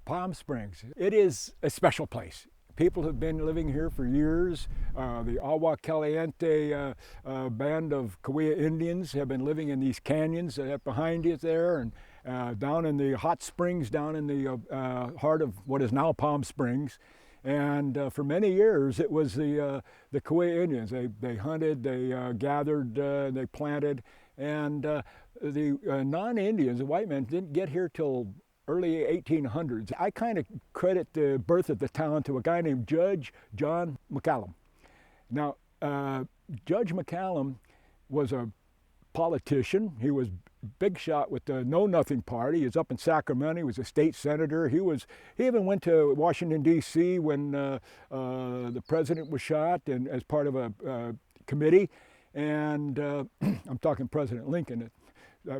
Palm Springs. It is a special place. People have been living here for years. The Agua Caliente band of Cahuilla Indians have been living in these canyons behind you there, and down in the hot springs, down in the heart of what is now Palm Springs. And for many years, it was the Cahuilla Indians. They hunted, they gathered, they planted, and the non-Indians, the white men, didn't get here till early 1800s. I kind of credit the birth of the town to a guy named Judge John Mccallum. Now, Judge Mccallum was a politician. He was big shot with the Know Nothing Party. He was up in Sacramento. He was a state senator. He even went to Washington, D.C. when the president was shot, and as part of a committee. And I'm talking President Lincoln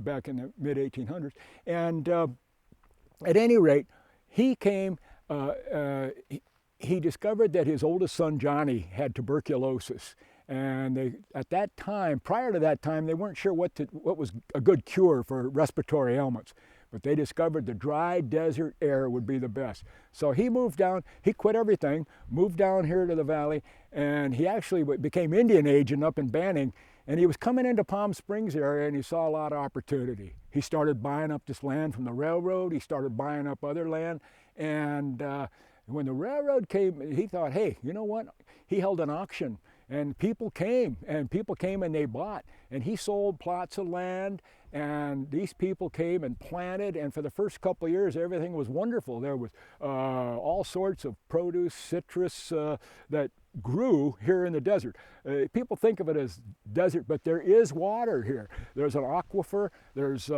back in the mid-1800s. And at any rate, he came, he discovered that his oldest son, Johnny, had tuberculosis. And at that time, prior to that time, they weren't sure what was a good cure for respiratory ailments. But they discovered the dry desert air would be the best. So he moved down, he quit everything, moved down here to the valley, and he actually became Indian agent up in Banning. And he was coming into Palm Springs area, and he saw a lot of opportunity. He started buying up this land from the railroad. He started buying up other land. And when the railroad came, he thought, hey, you know what? He held an auction, and people came and they bought. And he sold plots of land, and these people came and planted. And for the first couple of years, everything was wonderful. There was all sorts of produce, citrus that grew here in the desert. People think of it as desert, but there is water here. There's an aquifer. There's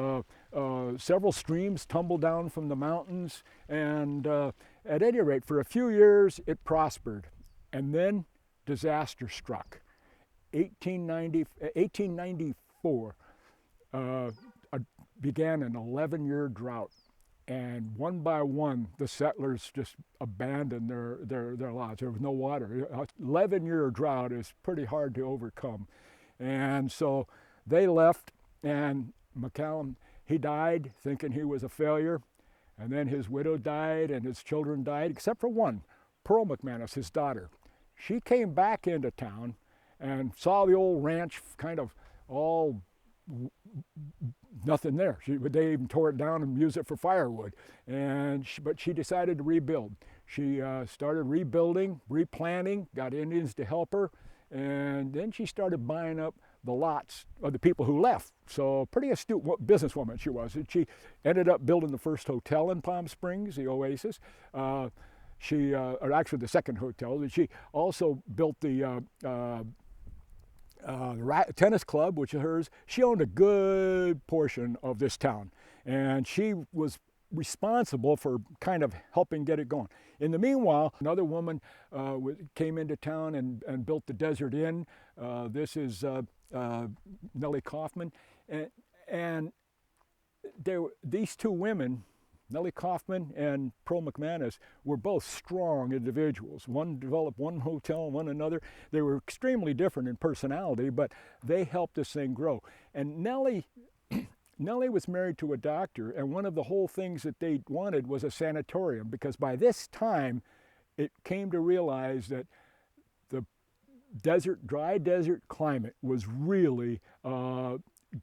several streams tumble down from the mountains. And at any rate, for a few years, it prospered. And then disaster struck. 1894 began an 11-year drought. And one by one, the settlers just abandoned their lots. There was no water. 11-year drought is pretty hard to overcome. And so they left, and Mccallum, he died thinking he was a failure. And then his widow died, and his children died, except for one, Pearl McManus, his daughter. She came back into town and saw the old ranch kind of all nothing there. They even tore it down and used it for firewood. But she decided to rebuild. She started rebuilding, replanting, got Indians to help her, and then she started buying up the lots of the people who left. So pretty astute businesswoman she was. And she ended up building the first hotel in Palm Springs, the Oasis. Or actually the second hotel. She also built the tennis club, which is hers. She owned a good portion of this town, and she was responsible for kind of helping get it going. In the meanwhile, another woman came into town and built the Desert Inn. This is Melly Kaufman, and these two women, Melly Kaufman and Pearl McManus, were both strong individuals. One developed one hotel, one another. They were extremely different in personality, but they helped this thing grow. And Nellie was married to a doctor, and one of the whole things that they wanted was a sanatorium, because by this time it came to realize that the dry desert climate was really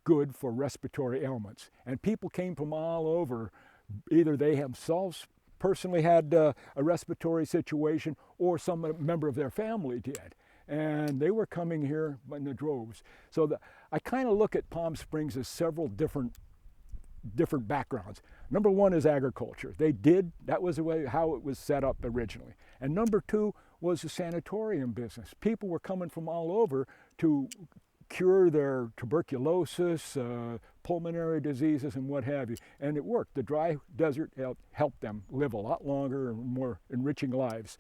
good for respiratory ailments. And people came from all over. Either they themselves personally had a respiratory situation, or some member of their family did. And they were coming here in the droves. So I kind of look at Palm Springs as several different backgrounds. Number one is agriculture. That was the way how it was set up originally. And number two was the sanatorium business. People were coming from all over to cure their tuberculosis, pulmonary diseases, and what have you. And it worked. The dry desert helped them live a lot longer and more enriching lives.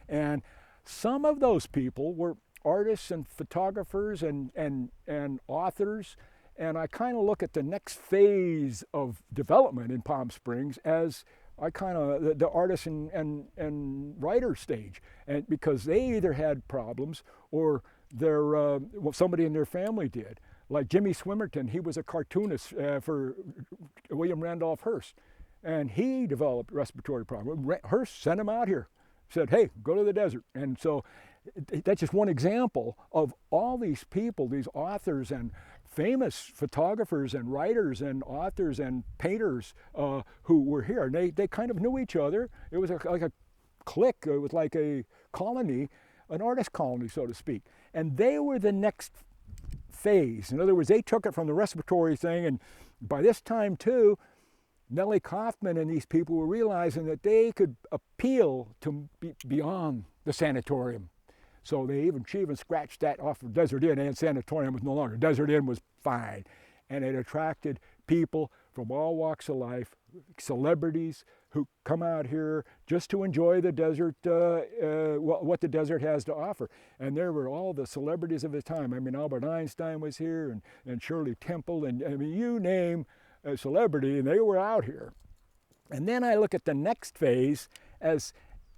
And some of those people were artists and photographers and authors. And I kind of look at the next phase of development in Palm Springs as the artist and writer stage, and because they either had problems or somebody in their family did. Like Jimmy Swimmerton, he was a cartoonist for William Randolph Hearst. and he developed respiratory problems. Hearst sent him out here, said, hey, go to the desert. And so that's just one example of all these people, these authors and famous photographers and writers and authors and painters who were here. And they kind of knew each other. It was like a clique. It was like a colony, an artist colony, so to speak. And they were the next phase. In other words, they took it from the respiratory thing, and by this time too, Melly Kaufman and these people were realizing that they could appeal to beyond the sanatorium. So they even scratched that off of Desert Inn, and sanatorium was no longer. Desert Inn was fine. And it attracted people from all walks of life, celebrities who come out here just to enjoy the desert, what the desert has to offer. And there were all the celebrities of the time. I mean, Albert Einstein was here, and Shirley Temple, and I mean, you name a celebrity, and they were out here. And then I look at the next phase as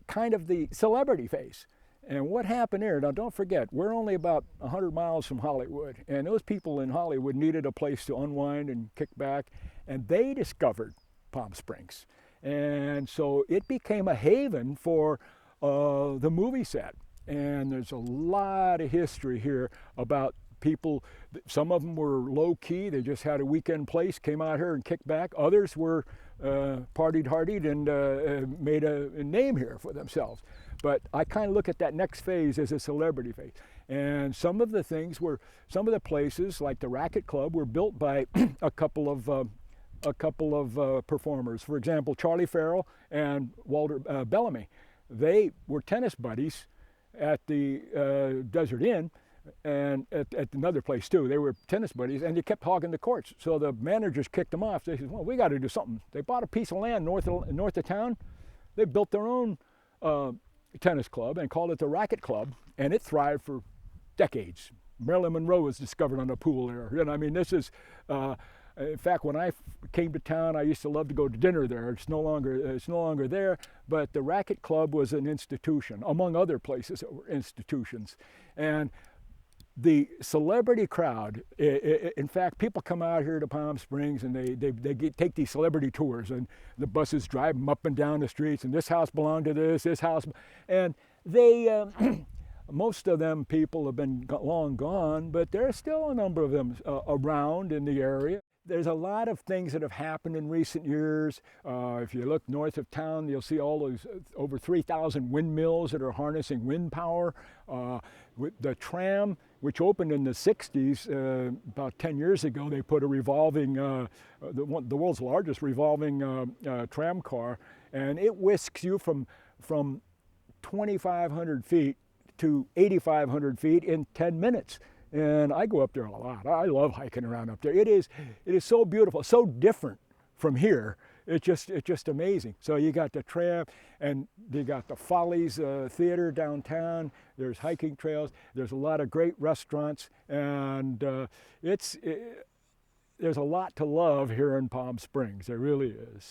kind of the celebrity phase. And what happened there, now don't forget, we're only about 100 miles from Hollywood, and those people in Hollywood needed a place to unwind and kick back, and they discovered Palm Springs. And so it became a haven for the movie set. And there's a lot of history here about people. Some of them were low-key, they just had a weekend place, came out here and kicked back. Others were partied and made a name here for themselves. But I kind of look at that next phase as a celebrity phase. And some of the things were, some of the places like the Racquet Club were built by a couple of performers. For example, Charlie Farrell and Walter Bellamy. They were tennis buddies at the Desert Inn, and at another place too. They were tennis buddies, and they kept hogging the courts. So the managers kicked them off. They said, well, we got to do something. They bought a piece of land north of town. They built their own tennis club and called it the Racquet Club, and it thrived for decades. Marilyn Monroe was discovered on a pool there. And I mean, this is, in fact, when I came to town, I used to love to go to dinner there. It's no longer there, but the Racquet Club was an institution, among other places that were institutions. And the celebrity crowd, in fact, people come out here to Palm Springs and they take these celebrity tours, and the buses drive them up and down the streets, and this house belonged to this house, and they, most of them people have been long gone, but there's still a number of them around in the area. There's a lot of things that have happened in recent years. If you look north of town, you'll see all those over 3,000 windmills that are harnessing wind power. With the tram, which opened in the 60s, about 10 years ago, they put a revolving, the world's largest revolving tram car, and it whisks you from 2,500 feet to 8,500 feet in 10 minutes. And I go up there a lot. I love hiking around up there. It is so beautiful, so different from here. It's just amazing. So you got the tram, and you got the Follies Theater downtown. There's hiking trails. There's a lot of great restaurants, and there's a lot to love here in Palm Springs. There really is.